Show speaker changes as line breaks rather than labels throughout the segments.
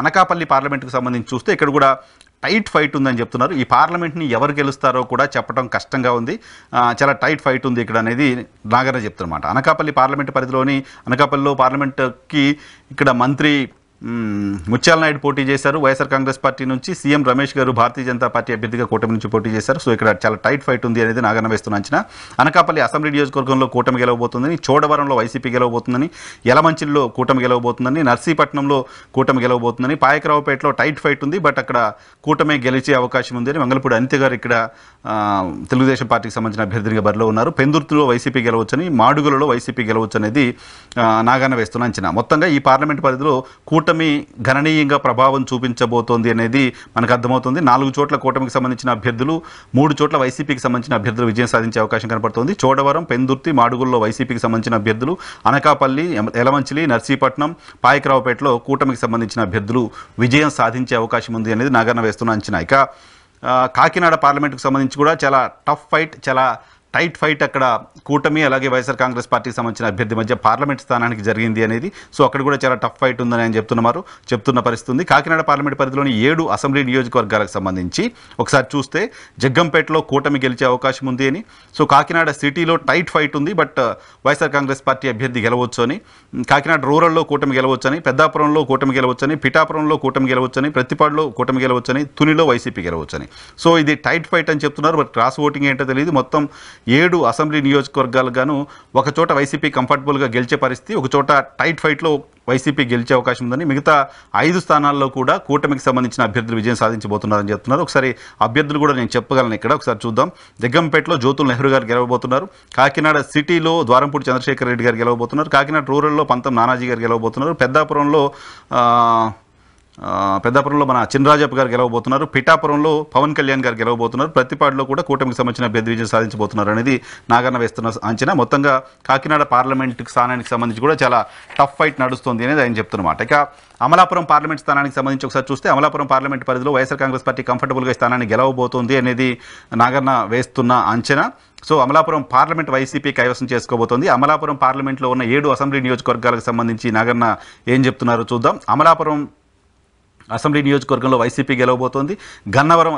అనకాపల్లి పార్లమెంట్‌కి సంబంధించి చూస్తే ఇక్కడ కూడా టైట్ ఫైట్ ఉందని చెప్తున్నారు. ఈ పార్లమెంట్‌ని ఎవరు గెలుస్తారో కూడా చెప్పడం కష్టంగా ఉంది. చాలా టైట్ ఫైట్ ఉంది ఇక్కడ అనేది నాగన్న చెప్తున్నమాట. అనకాపల్లి పార్లమెంట్ పరిధిలోని అనకాపల్లిలో పార్లమెంట్‌కి ఇక్కడ మంత్రి ముత్యాల నాయుడు పోటీ చేశారు. వైఎస్ఆర్ కాంగ్రెస్ పార్టీ నుంచి సీఎం రమేష్ గారు భారతీయ జనతా పార్టీ అభ్యర్థిగా కూటమి నుంచి పోటీ చేశారు. సో ఇక్కడ చాలా టైట్ ఫైట్ ఉంది అనేది నాగన్న వేస్తున్న అంచనా. అనకాపల్లి అసెంబ్లీ నియోజకవర్గంలో కూటమి గెలవబోతుందని, చోడవరంలో వైసీపీ గెలవబోతుందని, యలమంచిలిలో కూటమి గెలవబోతుందని, నర్సీపట్నంలో కూటమి గెలవబోతుందని, పాయకరావుపేటలో టైట్ ఫైట్ ఉంది, బట్ అక్కడ కూటమి గెలిచే అవకాశం ఉంది అని మంగళపూడి అనిత గారు ఇక్కడ తెలుగుదేశం పార్టీకి సంబంధించిన అభ్యర్థిగా బరిలో ఉన్నారు. పెందుర్తిలో వైసీపీ గెలవచ్చని, మాడుగులలో వైసీపీ గెలవచ్చు అనేది నాగన్న వేస్తున్న అంచనా. మొత్తంగా ఈ పార్లమెంట్ పరిధిలో కూటమి గణనీయంగా ప్రభావం చూపించబోతోంది అనేది మనకు అర్థమవుతుంది. 4 చోట్ల కూటమికి సంబంధించిన అభ్యర్థులు, 3 చోట్ల వైసీపీకి సంబంధించిన అభ్యర్థులు విజయం సాధించే అవకాశం కనపడుతోంది. చోడవరం, పెందుర్తి, మాడుగుల్లో వైసీపీకి సంబంధించిన అభ్యర్థులు, అనకాపల్లి, యలమంచిలి, నర్సీపట్నం, పాయకరావుపేటలో కూటమికి సంబంధించిన అభ్యర్థులు విజయం సాధించే అవకాశం ఉంది అనేది నాగన్న వేస్తున్న అంచనా. ఇక కాకినాడ పార్లమెంటుకు సంబంధించి కూడా చాలా టఫ్ ఫైట్, చాలా టైట్ ఫైట్ అక్కడ కూటమి అలాగే వైఎస్ఆర్ కాంగ్రెస్ పార్టీకి సంబంధించిన అభ్యర్థి మధ్య పార్లమెంట్ స్థానానికి జరిగింది అనేది. సో అక్కడ కూడా చాలా టఫ్ ఫైట్ ఉందని ఆయన చెప్తున్న పరిస్థితి ఉంది. కాకినాడ పార్లమెంట్ పరిధిలోని 7 అసెంబ్లీ నియోజకవర్గాలకు సంబంధించి ఒకసారి చూస్తే జగ్గంపేటలో కూటమి గెలిచే అవకాశం ఉంది అని. సో కాకినాడ సిటీలో టైట్ ఫైట్ ఉంది, బట్ వైఎస్ఆర్ కాంగ్రెస్ పార్టీ అభ్యర్థి గెలవచ్చు అని. కాకినాడ రూరల్లో కూటమి గెలవచ్చని, పెద్దాపురంలో కూటమి గెలవచ్చని, పిఠాపురంలో కూటమి గెలవచ్చని, ప్రతిపాడులో కూటమి గెలవచ్చని, తునిలో వైసీపీ గెలవచ్చని. సో ఇది టైట్ ఫైట్ అని చెప్తున్నారు, బట్ క్రాస్ ఓటింగ్ ఏంటో తెలియదు. మొత్తం 7 అసెంబ్లీ నియోజకవర్గాలుగాను ఒక చోట వైసీపీ కంఫర్టబుల్గా గెలిచే పరిస్థితి, ఒక చోట టైట్ ఫైట్లో వైసీపీ గెలిచే అవకాశం ఉందని, మిగతా 5 స్థానాల్లో కూడా కూటమికి సంబంధించిన అభ్యర్థులు విజయం సాధించబోతున్నారని చెప్తున్నారు. ఒకసారి అభ్యర్థులు కూడా నేను చెప్పగలను ఇక్కడ, ఒకసారి చూద్దాం. జగ్గంపేటలో జ్యోతుల్ నెహ్రూ గారు గెలవబోతున్నారు. కాకినాడ సిటీలో ద్వారంపూడి చంద్రశేఖర్ రెడ్డి గారు గెలవబోతున్నారు. కాకినాడ రూరల్లో పంతం నానాజీ గారు గెలవబోతున్నారు. పెద్దాపురంలో మన చినరాజప్ప గారు గెలవబోతున్నారు. పిఠాపురంలో పవన్ కళ్యాణ్ గారు గెలవబోతున్నారు. ప్రతిపాడులో కూడా కూటమికి సంబంధించిన అభ్యర్థి విజయం సాధించబోతున్నారు అనేది నాగన్న వేస్తున్న అంచనా. మొత్తంగా కాకినాడ పార్లమెంట్ స్థానానికి సంబంధించి కూడా చాలా టఫ్ ఫైట్ నడుస్తుంది అనేది ఆయన చెప్తున్నమాట. ఇక అమలాపురం పార్లమెంట్ స్థానానికి సంబంధించి ఒకసారి చూస్తే అమలాపురం పార్లమెంట్ పరిధిలో వైఎస్ఆర్ కాంగ్రెస్ పార్టీ కంఫర్టబుల్గా స్థానాన్ని గెలవబోతోంది అనేది నాగన్న వేస్తున్న అంచనా. సో అమలాపురం పార్లమెంట్ వైసీపీ కైవసం చేసుకోబోతోంది. అమలాపురం పార్లమెంట్లో ఉన్న 7 అసెంబ్లీ నియోజకవర్గాలకు సంబంధించి నాగన్న ఏం చెప్తున్నారో చూద్దాం. అమలాపురం అసెంబ్లీ నియోజకవర్గంలో వైసీపీ గెలవబోతోంది. గన్నవరం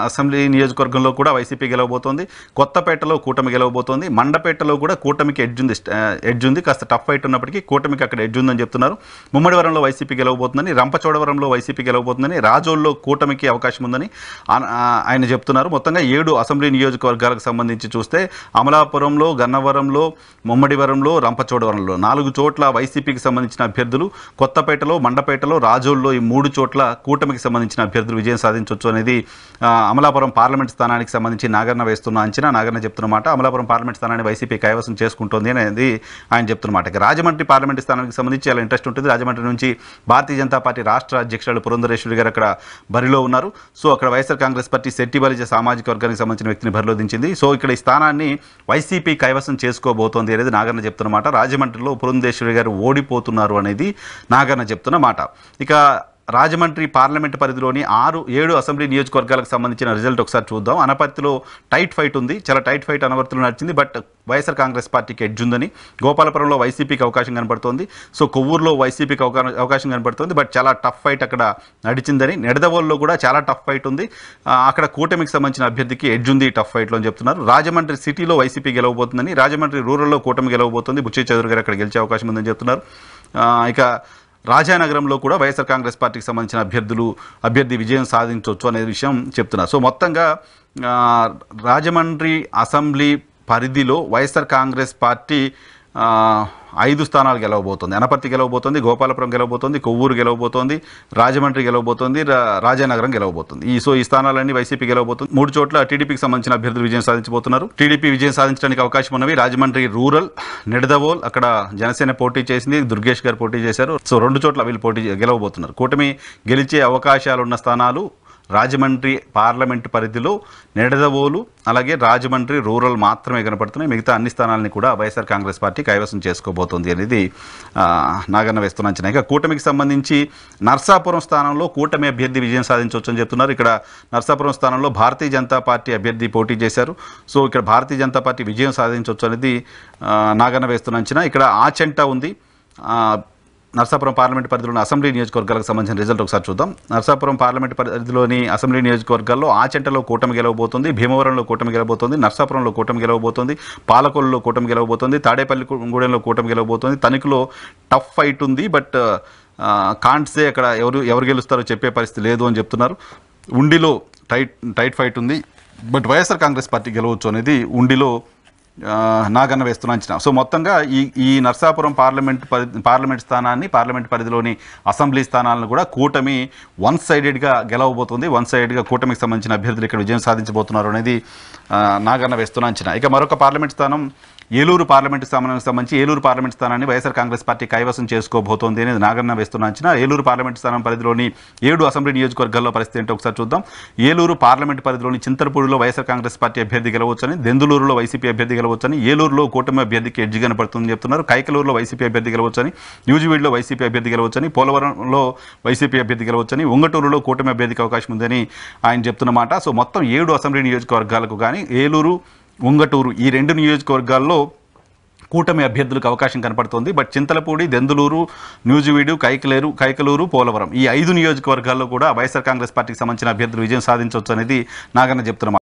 అసెంబ్లీ నియోజకవర్గంలో కూడా వైసీపీ గెలవబోతోంది. కొత్తపేటలో కూటమి గెలవబోతోంది. మండపేటలో కూడా కూటమికి ఎడ్జ్ ఉంది. కాస్త టఫ్ ఫైట్ ఉన్నప్పటికీ కూటమికి అక్కడ ఎడ్జ్ ఉందని చెప్తున్నారు. ముమ్మడివరంలో వైసీపీ గెలవబోతుందని, రంపచోడవరంలో వైసీపీ గెలవబోతుందని, రాజోల్లో కూటమికి అవకాశం ఉందని ఆయన చెప్తున్నారు. మొత్తంగా 7 అసెంబ్లీ నియోజకవర్గాలకు సంబంధించి చూస్తే అమలాపురంలో, గన్నవరంలో, ముమ్మడివరంలో, రంపచోడవరంలో 4 చోట్ల వైసీపీకి సంబంధించిన అభ్యర్థులు, కొత్తపేటలో, మండపేటలో, రాజోల్లో ఈ 3 చోట్ల కూటమికి సంబంధించిన అభ్యర్థులు విజయం సాధించవచ్చు అనేది అమలాపురం పార్లమెంట్ స్థానానికి సంబంధించి నాగన్న వేస్తున్న అంచనా. నాగన్న చెప్తున్నమాట అమలాపురం పార్లమెంట్ స్థానాన్ని వైసీపీ కైవసం చేసుకుంటోంది అనేది ఆయన చెప్తున్నమాట. ఇక రాజమండ్రి పార్లమెంట్ స్థానానికి సంబంధించి చాలా ఇంట్రెస్ట్ ఉంటుంది. రాజమండ్రి నుంచి భారతీయ జనతా పార్టీ రాష్ట్ర అధ్యక్షురాలు పురంధరేశ్వరి గారు అక్కడ బరిలో ఉన్నారు. సో అక్కడ వైఎస్ఆర్ కాంగ్రెస్ పార్టీ శెట్టి బలిజ సామాజిక వర్గానికి సంబంధించిన వ్యక్తిని బరిలో దించింది. సో ఇక్కడ ఈ స్థానాన్ని వైసీపీ కైవసం చేసుకోబోతోంది అనేది నాగన్న చెప్తున్నమాట. రాజమండ్రిలో పురంధరేశ్వరి గారు ఓడిపోతున్నారు అనేది నాగన్న చెప్తున్నమాట. ఇక రాజమండ్రి పార్లమెంట్ పరిధిలోని 7 అసెంబ్లీ నియోజకవర్గాలకు సంబంధించిన రిజల్ట్ ఒకసారి చూద్దాం. అనపర్తిలో టైట్ ఫైట్ ఉంది, చాలా టైట్ ఫైట్ అనపర్తిలో నడిచింది, బట్ వైఎస్ఆర్ కాంగ్రెస్ పార్టీకి ఎడ్జ్ ఉందని. గోపాలపురంలో వైసీపీకి అవకాశం కనపడుతోంది. సో కొవ్వూరులో వైసీపీకి అవకాశం కనపడుతుంది, బట్ చాలా టఫ్ ఫైట్ అక్కడ నడిచిందని. నిడదవోల్లో కూడా చాలా టఫ్ ఫైట్ ఉంది, అక్కడ కూటమికి సంబంధించిన అభ్యర్థికి ఎడ్జ్ ఉంది టఫ్ ఫైట్లో అని చెప్తున్నారు. రాజమండ్రి సిటీలో వైసీపీ గెలవబోతుందని, రాజమండ్రి రూరల్లో కూటమి గెలవబోతుంది, బుచ్చి చౌదరి గారు అక్కడ గెలిచే అవకాశం ఉందని చెప్తున్నారు. ఇక రాజానగరంలో కూడా వైఎస్ఆర్ కాంగ్రెస్ పార్టీకి సంబంధించిన అభ్యర్థి విజయం సాధించవచ్చు అనే విషయం చెప్తున్నారు. సో మొత్తంగా రాజమండ్రి అసెంబ్లీ పరిధిలో వైఎస్ఆర్ కాంగ్రెస్ పార్టీ 5 స్థానాలు గెలవబోతోంది. అనపర్తి గెలవబోతోంది, గోపాలపురం గెలవబోతోంది, కొవ్వూరు గెలవబోతోంది, రాజమండ్రి గెలవబోతోంది, రాజానగరం గెలవబోతుంది. ఈ స్థానాలన్నీ వైసీపీ గెలవబోతుంది. 3 చోట్ల టీడీపీకి సంబంధించిన అభ్యర్థులు విజయం సాధించబోతున్నారు. టీడీపీ విజయం సాధించడానికి అవకాశం ఉన్నవి రాజమండ్రి రూరల్, నిడదవోల్, అక్కడ జనసేన పోటీ చేసింది, దుర్గేష్ గారు పోటీ చేశారు. సో 2 చోట్ల వీళ్ళు గెలవబోతున్నారు. కూటమి గెలిచే అవకాశాలున్న స్థానాలు రాజమండ్రి పార్లమెంటు పరిధిలో నిడదవోలు అలాగే రాజమండ్రి రూరల్ మాత్రమే కనపడుతున్నాయి. మిగతా అన్ని స్థానాలని కూడా వైఎస్ఆర్ కాంగ్రెస్ పార్టీ కైవసం చేసుకోబోతోంది అనేది నాగన్న వేస్తున్న అంచనా. ఇక కూటమికి సంబంధించి నర్సాపురం స్థానంలో కూటమి అభ్యర్థి విజయం సాధించవచ్చు అని చెప్తున్నారు. ఇక్కడ నర్సాపురం స్థానంలో భారతీయ జనతా పార్టీ అభ్యర్థి పోటీ చేశారు. సో ఇక్కడ భారతీయ జనతా పార్టీ విజయం సాధించవచ్చు అనేది నాగన్న వేస్తున్న అంచనా. ఇక్కడ ఆచంట ఉంది, నర్సాపురం పార్లమెంట్ పరిధిలోని అసెంబ్లీ నియోజకవర్గాలకు సంబంధించిన రిజల్ట్ ఒకసారి చూద్దాం. నర్సాపురం పార్లమెంట్ పరిధిలోని అసెంబ్లీ నియోజకవర్గాల్లో ఆచెంటలో కూటమి గెలవబోతుంది, భీమవరంలో కూటమి గెలవబోతుంది, నర్సాపురంలో కూటమి గెలవబోతుంది, పాలకొల్లులో కూటమి గెలవబోతుంది, తాడేపల్లిగూడెంలో కూటమి గెలవబోతుంది. తణుకులో టఫ్ ఫైట్ ఉంది, బట్ కాంట్సే అక్కడ ఎవరు గెలుస్తారో చెప్పే పరిస్థితి లేదు అని చెప్తున్నారు. ఉండిలో టైట్ ఫైట్ ఉంది, బట్ వైఎస్ఆర్ కాంగ్రెస్ పార్టీ గెలవచ్చు అనేది ఉండిలో నాగన్న వేస్తున్న అంచనా. సో మొత్తంగా ఈ నర్సాపురం పార్లమెంట్ స్థానాన్ని, పార్లమెంట్ పరిధిలోని అసెంబ్లీ స్థానాలను కూడా కూటమి వన్ సైడెడ్గా గెలవబోతుంది. వన్ సైడెడ్గా కూటమికి సంబంధించిన అభ్యర్థులు ఇక్కడ విజయం సాధించబోతున్నారు అనేది నాగన్న వేస్తున్న అంచనా. ఇక మరొక పార్లమెంట్ స్థానం ఏలూరు పార్లమెంటు స్థానానికి సంబంధించి ఏలూరు పార్లమెంట్ స్థానాన్ని వైఎస్ఆర్ కాంగ్రెస్ పార్టీ కైవసం చేసుకోబోతోంది అనేది నాగన్న వేస్తున్న అంచనా. ఏలూరు పార్లమెంట్ స్థానం పరిధిలోని 7 అసెంబ్లీ నియోజకవర్గాల్లో పరిస్థితి ఏంటో ఒకసారి చూద్దాం. ఏలూరు పార్లమెంట్ పరిధిలోని చింతలపూడిలో వైఎస్ఆర్ కాంగ్రెస్ పార్టీ అభ్యర్థి గెలవచ్చని, దెందులూరులో వైసీపీ అభ్యర్థి గెలవచ్చని, ఏలూరులో కూటమి అభ్యర్థికి ఎడ్జ్ కనపడుతుందని చెప్తున్నారు. కైకలూరులో వైసీపీ అభ్యర్థి గెలవచ్చని, న్యూజివీడ్లో వైసీపీ అభ్యర్థి గెలవచ్చని, పోలవరంలో వైసీపీ అభ్యర్థి గెలవచ్చని, ఉంగటూరులో కూటమి అభ్యర్థికి అవకాశం ఉందని ఆయన చెప్తున్నమాట. సో మొత్తం 7 అసెంబ్లీ నియోజకవర్గాలకు కానీ ఏలూరు, ఉంగటూరు ఈ 2 నియోజకవర్గాల్లో కూటమి అభ్యర్థులకు అవకాశం కనపడుతోంది. బట్ చింతలపూడి, దెందులూరు, న్యూజివీడు, కైకలూరు, పోలవరం ఈ 5 నియోజకవర్గాల్లో కూడా వైఎస్ఆర్ కాంగ్రెస్ పార్టీకి సంబంధించిన అభ్యర్థులు విజయం సాధించవచ్చు అనేది నాగన్న చెప్తున్నారు.